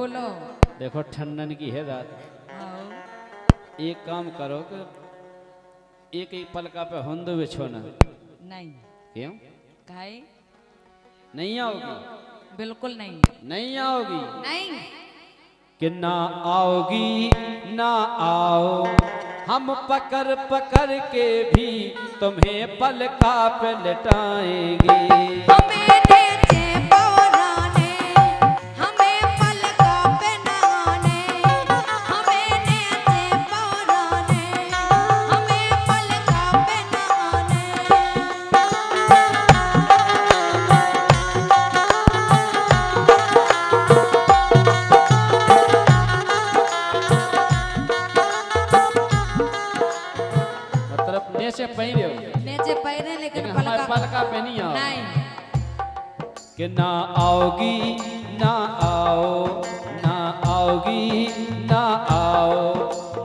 बोलो। देखो ठंडन की है रात, आओ। एक काम करो कि एक एक पलका पे होंदो बिछोना। नहीं। क्यों काहे? नहीं आओगी? बिल्कुल नहीं। नहीं आओगी नहीं। कि ना आओगी ना आओ, हम पकड़ पकड़ के भी तुम्हें पलका पे लटाएंगे। हमें नीचे पौराने, हमें पलकों पे नहाने, हमें नीचे पौराने, हमें पलकों पे नहाने। मतलब नीचे पहने हो नीचे पैरे लेकिन लेकिन हमारे पलका पे नहीं आओ। नहीं। कि ना आओगी ना आओ, ना आओगी ना आओ,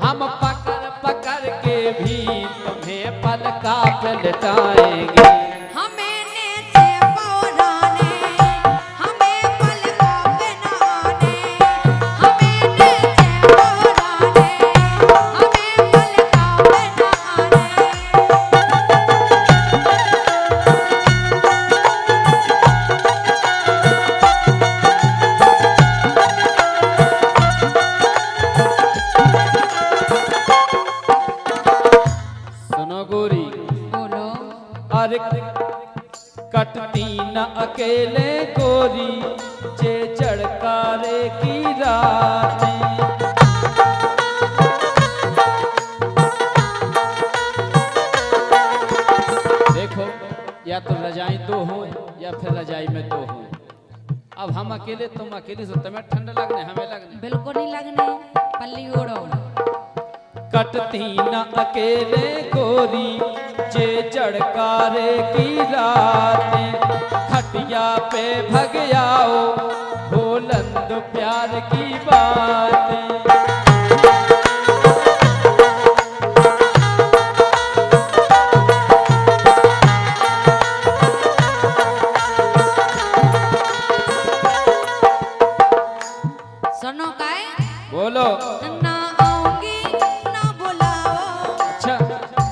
हम पकड़ पकड़ के भी तुम्हें पलका पे लटाएंगे। हमें नीचे पौराने, हमें पलकों पे नहाने, हमें नीचे पौराने, हमें पलकों पे नहाने। सुनो गोरी, बोलो। अरे कटती न अकेले गोरी, जे चढ़कारे की रात। देखो या तो रजाई दो हो या फिर रजाई में दो हो। अब हम अकेले तुम अकेले, तो तुम्हें ठंड लगने हमें लगने। बिल्कुल नहीं लगने, पल्ली ओढ़ो। कटती न अकेले गोरी, जे चढ़कारे की रात। खटिया पे भग आओ, भोलंद प्यार की बात। सुनो काय? बोलो। ना आऊंगी ना बुलाओ। अच्छा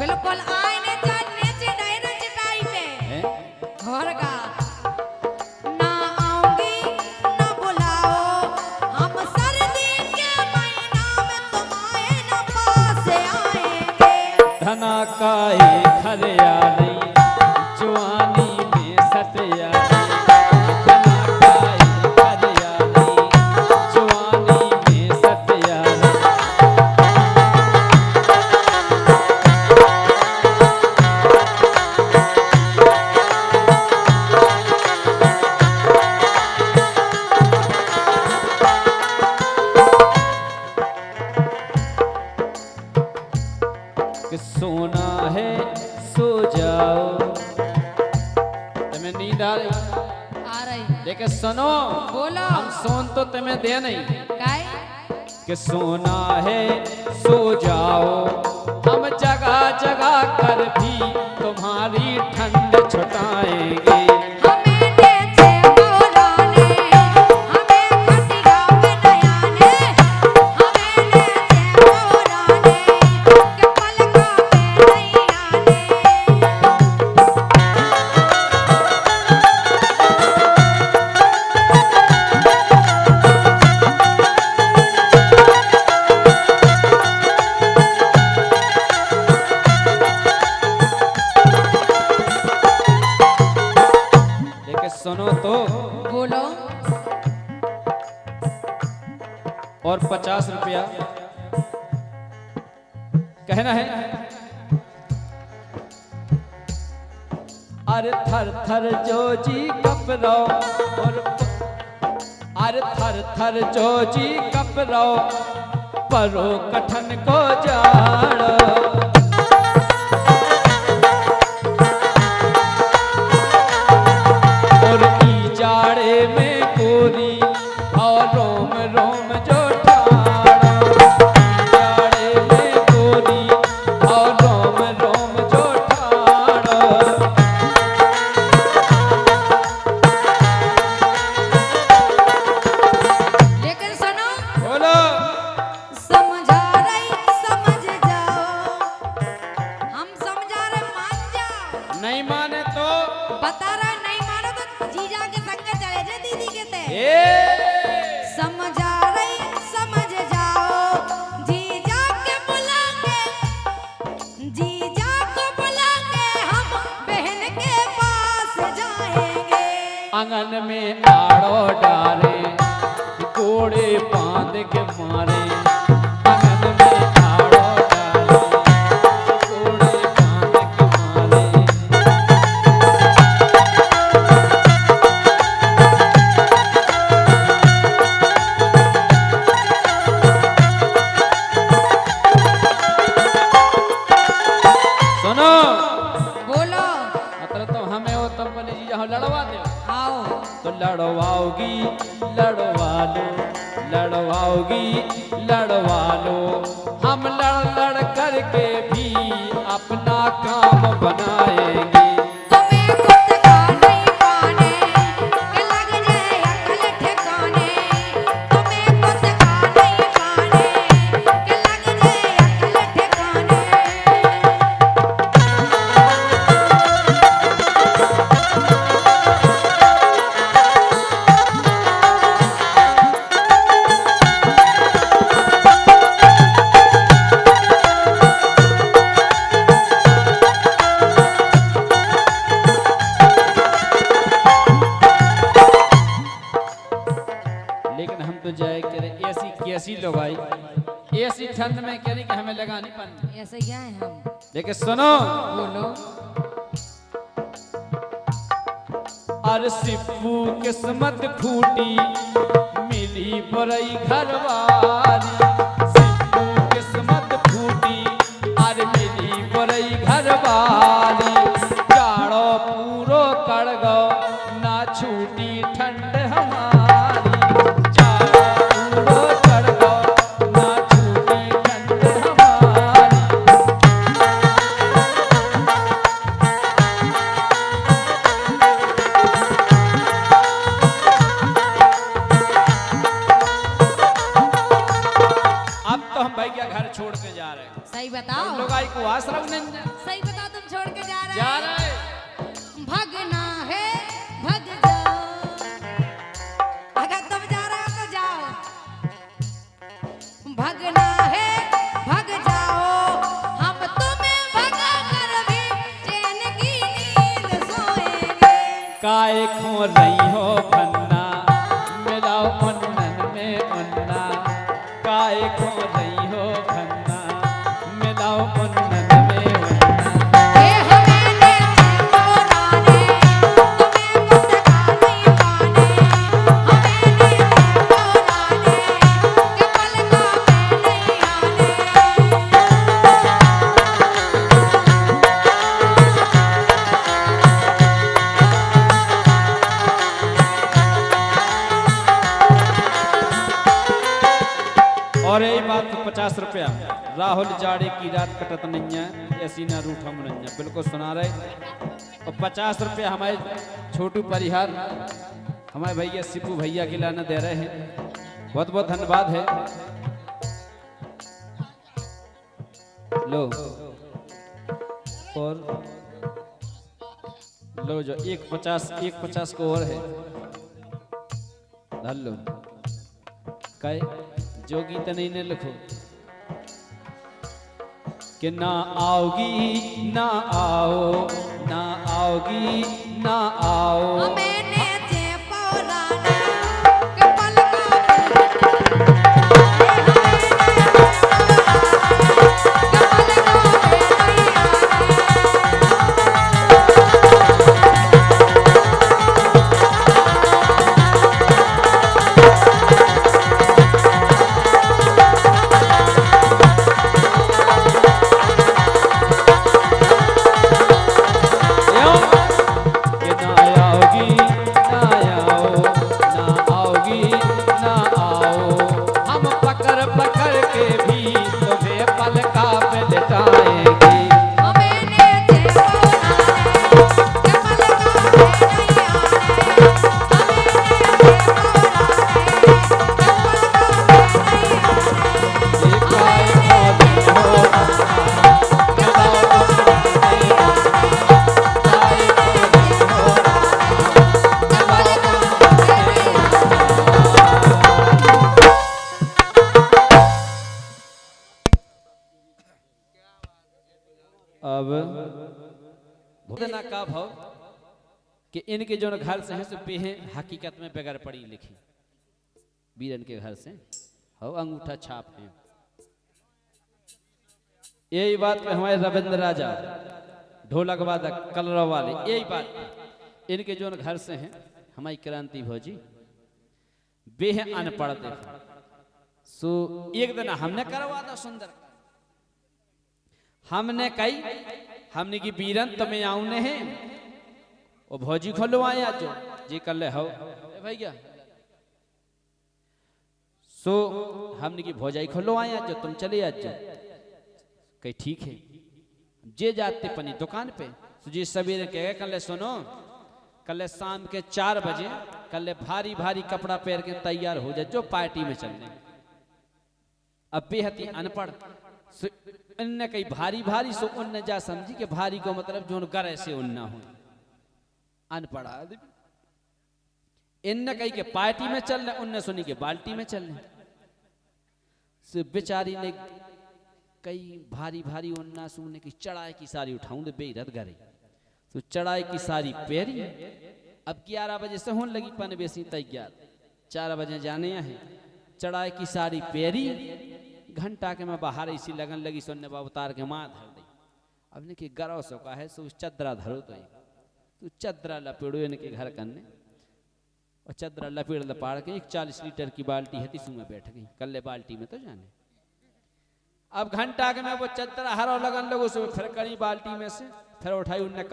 बिल्कुल आए ने चढ़ने चिढ़ाई न चिढ़ाई पे है? घर का। ना आऊंगी ना बुलाओ, हम सर्दी के महीना में तुम्हारे न पास आएंगे। धना काहे खरियाली, जवानी में सटियाली। धना काहे खरियाली, जवानी में सटियाली। कि सोना है सो जाओ। तुम्हें नींद आ रही? आ रही। लेकिन सुनो, बोलो। हम सोन तो तुम्हें दे नहीं। काय? कि सोना है सो जाओ, हम जगह जगह कर भी तुम्हारी ठंड छुटाएंगे। हमें नीचे पौराने, हमें खटिया पे नहाने, हमें नीचे पौराने, के पलकों पे नहीं आने। लेकिन सुनो तो, बोलो। और 50 रुपया कहना है। अरे थर थर जो जी कपरो, और अरे थर थर जो जी कपरो, परो कठन को जाड़ो। और ई जाड़े में गोरी, और रोम रोम जो ठाड़ो। ई जाड़े में गोरी, और रोम रोम जो ठाड़ो। लेकिन सुनो। कोड़े बांध के मारे आंगन में आड़ो डाले कोड़े बांध के मारे। सुनो बोलो मतलब तो हमें वो तब बोले जी जहाँ लड़वा दे आओ तो लड़वाओगी लड़वा लो लड़वाओगी लड़वा लो हम लड़ लड़ करके भी अपना काम बनाएंगे। तुम्हें खुद का नहीं पाने के लग जाए अकल ठिकाने। तुम्हें खुद का नहीं पाने के लग जाए अकल ठिकाने। लेकिन हम तो जाए करे ऐसी कैसी लो भाई ऐसी ठंड में कह रही कि हमें लगा नहीं पानी। ऐसे क्या है हम? लेकिन सुनो बोलो अरे सिप्पू किस्मत फूटी मिली बरई घरवाली सिप्पू किस्मत फूटी अरे मिली बरई घरवाली जाड़ो पूरो कड़ गो ना छूटी ठंड हमारी जाड़ो पूरो कड़ गो ना छूटी ठंड हमारी। अब तो हम भाई क्या घर छोड़ के जा रहे हैं। सही बताओ लोग आई को आश्रम नहीं जा सही बताओ तुम छोड़ के जा रहे रहे हैं। भगना है भग जाओ। अगर तुम जा रहे हो तो जाओ। भगना है भग जाओ हम तुम्हें भगा कर भी चैन की नींद सोएंगे। काय खो रही हो भन्ना मिलाओ उन्नन में उन्ना काय खो रही हो भन्ना मिलाओ उन्नन में उन्ना। ये हमें नीचे पौराने तुम्हें खुद का नहीं पाने। हमें नीचे पौराने के पलकों में नहीं आने। और यही बात 50 रुपया राहुल जाड़े की रात कटत नहीं है ऐसी ना रूठ हम नहीं है बिल्कुल सुना रहे। और 50 रुपया हमारे छोटू परिहार हमारे भैया सिप्पू भैया के लाना दे रहे हैं। बहुत बहुत धन्यवाद है। लो और लो जो 150 को और है धर लो काय जो गीत नहीं ने लिखो कि ना आओगी ना आओ ना आओगी ना आओ। हमें नीचे पौराने के पलकों में अब भोजना का भाव कि इनके जो घर से हैं सो पे हैं हकीकत में बगैर पढ़ी लिखी बीरन के घर से हो अंगूठा छाप है। यही बात पे हमारे रविंद्र राजा ढोलक वादक कलरव वाले यही बात इनके जो घर से हैं हमारी क्रांति भौजी बेह अनपढ़ देखो। सो एक दिन हमने करवा था सुंदर हमने कही हमने की बीरन तुम्हें आउने हैं और भौजी खोलो आया जो जी कर ले हो भैया। सो हमने की भौजाई खोलो आया जो तुम चले आज जो कही ठीक है जे जाते पनी दुकान पे जी सवेरे कह गए कल सुनो कल शाम के 4 बजे कल भारी भारी कपड़ा पहन के तैयार हो जाए जो पार्टी में चलने। अब बेहद ही अनपढ़ इनने कही भारी भारी सो उनने जा समझी कि भारी को मतलब जो गर से उन्ना हो अनपढ़ आदमी। इनने कही कि पार्टी में चल रहे उनने सुनी कि बाल्टी में चल रहे। बेचारी ने कई भारी भारी उन्ना सुनने की चढ़ाई की सारी उठाऊं दे बेरत गरे तो चढ़ाई की सारी पेरी। अब 11 बजे से होने लगी पन बेसी तैयार 4 बजे जाने हैं चढ़ाई की सारी पेरी घंटा के मैं बाहर इसी लगन लगी सुनने बाबू उतार के माँ धर दी। अब ने कि गरौ सो का है सो चदरा धरो तो चदरा लपेड़ो इनके घर करने और चदरा लपेड़ लपाड़ के एक 40 लीटर की बाल्टी है तीसू में बैठ गई कल्ले बाल्टी में तो जाने। अब घंटा के मैं वो चदरा हरो लगन लगो सो फिर करी बाल्टी में से फिर उठाई उनने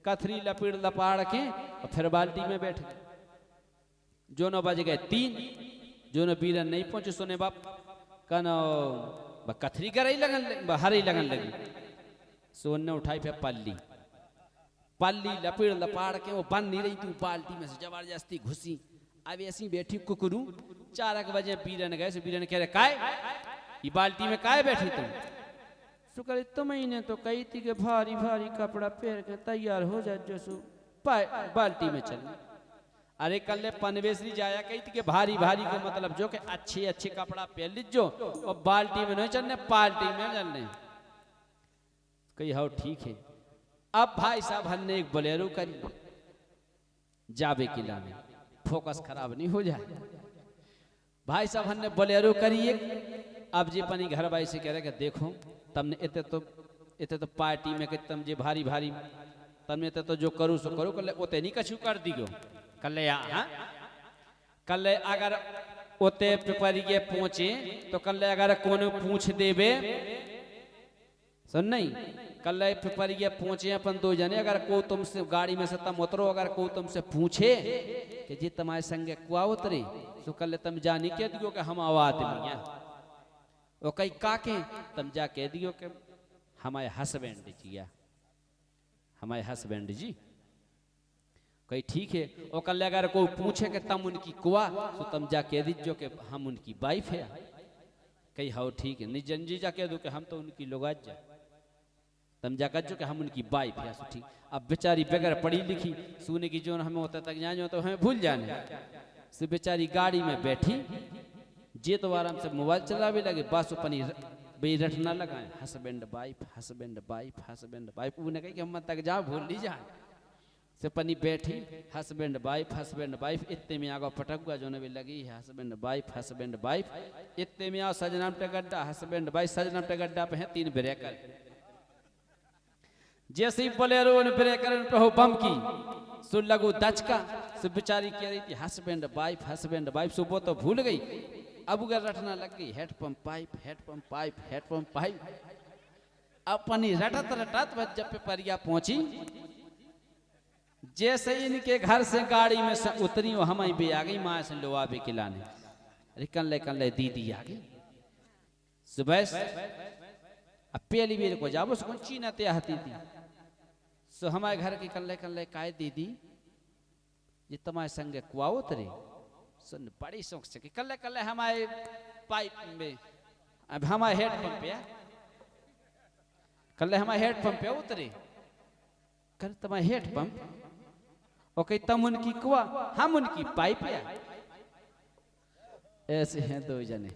कथरी लपेड़ लपाड़ के और फिर बाल्टी में बैठ गए। जो 9 बज गए 3 जो न बीरन नहीं पहुंचे सोने बाप कनो कथरी कर लगन हरी लगन लगी सो उनने उठाई फिर पल्ली लपेड़ लपाड़ के वो बन नहीं रही थी बाल्टी में से जबरदस्ती घुसी। अब ऐसी बैठी कुकरू 4 बजे बीरन गए से बीरन कह रहे काय ये बाल्टी में काय बैठी तुम सो करे तुम्हें तो कही थी कि भारी भारी कपड़ा पहन के तैयार हो जाए जो सो बाल्टी में चल। अरे कल पनवेसरी जाया कही थी कि भारी भारी को मतलब जो कि अच्छे अच्छे कपड़ा पहन लीजो और बाल्टी में नहीं चलने पाल्टी में चलने। कही हाँ ठीक है। अब भाई साहब हमने एक बोलेरो करी जाबे के लाने फोकस खराब नहीं हो जाए। भाई साहब हमने बोलेरो करी एक अब जी पनी घर भाई से कह रहे कि देखो तुमने इतने तो पार्टी में कि तुम जे भारी भारी तुमने तो जो करू सो करो कल ओते नहीं कछु कर दियो कल कल अगर ओते पिपरिए पहुंचे तो कल अगर कोनो पूछ देवे सुन नहीं कल पिपरिए पहुंचे अपन 2 जने अगर को तुमसे गाड़ी में से तम उतरो अगर को तुमसे पूछे कि जी तुम्हारे संगे कुआ उतरे तो कल तुम जानी कह दियो कि हम आवाज नहीं वो कई काके तुम जा कह दियो कि हमारे हस्बैंड जी हमारे हस्बैंड जी कही ठीक है। और कल अगर कोई पूछे कि तुम उनकी कुआ तो तुम जा कह दीजियो कि हम उनकी वाइफ है। कही हाँ ठीक है निजन जी जा कह दो कि हम तो उनकी लोग जा तुम जा कर जो कि हम उनकी वाइफ है ठीक। अब बेचारी बगैर पढ़ी लिखी सुने की जो हमें होता तक जाने तो हमें भूल जाने से बेचारी गाड़ी में बैठी जे तो आराम से मोबाइल चलावे लगे बस अपनी बे रटना लगाए हस्बैंड वाइफ उन्हें कही कि हम तक जा भूल ली जाए से पनी बैठी हस्बैंड वाइफ इतने में आगे पटक हुआ जो भी लगी है हस्बैंड वाइफ इतने में आओ सजनाम टेगड्डा हस्बैंड वाइफ सजनाम टेगड्डा पे है 3 ब्रेकर जैसे ही बोलेरो उन ब्रेकर पे हो बम की सुन लगू दचका से बेचारी कह रही थी हस्बैंड वाइफ सुबह तो भूल गई अब उगर रटना लग गई हेड पंप पाइप अपनी रटत जब पे परिया पहुंची जैसे इनके घर से गाड़ी में से उतरी वो हमारी भी आ गई माँ से लोहा भी खिलाने। अरे कल ले दीदी आ गई सुबह अब पहली बेर को जाबो उसको चीना ते आती थी सो हमारे घर की कल काय दीदी ये तुम्हारे संगे कुआ उतरे सुन बड़ी शौक से कल हमारे पाइप में अब हमारे हेड पंप पे कल हमारे हेड पंप पे उतरे कर तुम्हारे हेड पंप और कही तुम उनकी कुआ हम उनकी पाइप ऐसे हैं 2 जने।